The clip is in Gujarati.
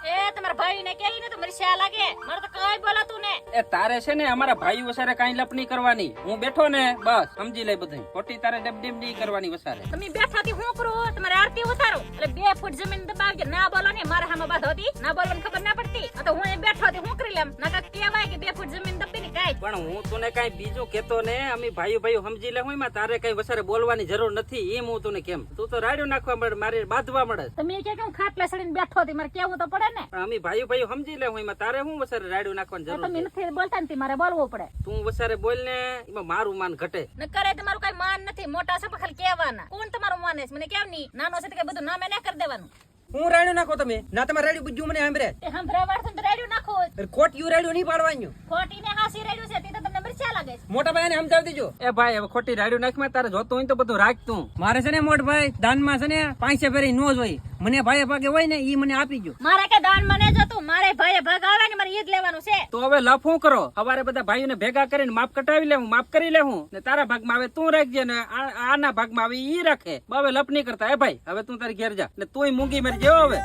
એ તમારા ભાઈ ને કહી ને તો મારી શા લાગે, મારે તો કઈ બોલાતું ને. એ તારે છે ને અમારા ભાઈ વસારે કઈ લપ નહીં કરવાની. હું બેઠો ને બસ સમજી લે બધું. ખોટી તારે ડબડીમ નહીં કરવાની વસારે. તમે બેઠાથી હું કરું, તમારે આરતી ઉતારો એટલે 2 ફૂટ જમીન દબાવજે. ના બોલો ને, મારા હામાં બાધો હતી, ના બોલવાની ખબર ના પડતી. આ તો હું એ બેઠોથી હું કરી લેમ, નકર કહેવાય કે 2 ફૂટ જમીન દબી ને કાઈ. પણ હું તને કઈ બીજું કેતો ને, અમે ભાઈઓ ભાઈઓ સમજી લે. હું એમાં તારે કઈ વસારે બોલવાની જરૂર નથી. એમ હું તને કેમ, તું તો રાડ્યો નાખવા મળે, મારે બાંધવા મળે. તમે કે હું ખાટલા સડીને બેઠો હતી, મારે કેવું તો પડે ને. પણ અમે ભાઈઓ ભાઈઓ સમજી લે. હું એમાં તારે હું વસારે રાડ્યો નાખવાની જરૂર તમે નથી. નથી બોલતા ને મારે બોલવું પડે. તું વસારે બોલ ને, એમાં મારું માન ઘટે. ન કરે તમારું કઈ માન નથી. મોટા છે ખાલી કહેવાના. કોણ તમારું માને છે મને કેમ નહીં? નાનો છે તો કઈ બધું નામે ના કરી દેવાનું. હું રાડ્યો નાખો તમે ના, તમારે રાડ્યું બુજ્જુ મને સાંભળે. તે હંભરાવાડ તો રેડિયો નાખો. ખોટ યુ રાડ્યું નહીં પાડવાનું. ખોટી ને હાસી રેડિયો છે તે તો તમને મરચા લાગે છે. મોટા ભાઈ ને સમજાવી દેજો. એ ભાઈ હવે ખોટી રાડ્યો નાખમાં તારે જોતું હોય તો બધું રાખ તું. મારે છે ને મોટ ભાઈ દાનમાં છે ને 5 ફેરી નો જ હોય. મને ભાઈ ભાગે હોય ને ઈ મને આપી ગયો. મારે કે દાન મને જતું, મારે ભાઈ ભાગ આવે ને મારે ઈ જ લેવાનું છે. તો હવે લફું કરો. સવારે બધા ભાઈઓને ભેગા કરીને માપ કટાવી લે, હું માફ કરી લે. હું ને તારા ભાગમાં આવે તું રાખજે ને આના ભાગમાં આવે ઈ રાખે. હવે લપ નહીં કરતા. એ ભાઈ હવે તું તારી ઘેર જા ને તુંય મૂંગી મરી જેવો હવે.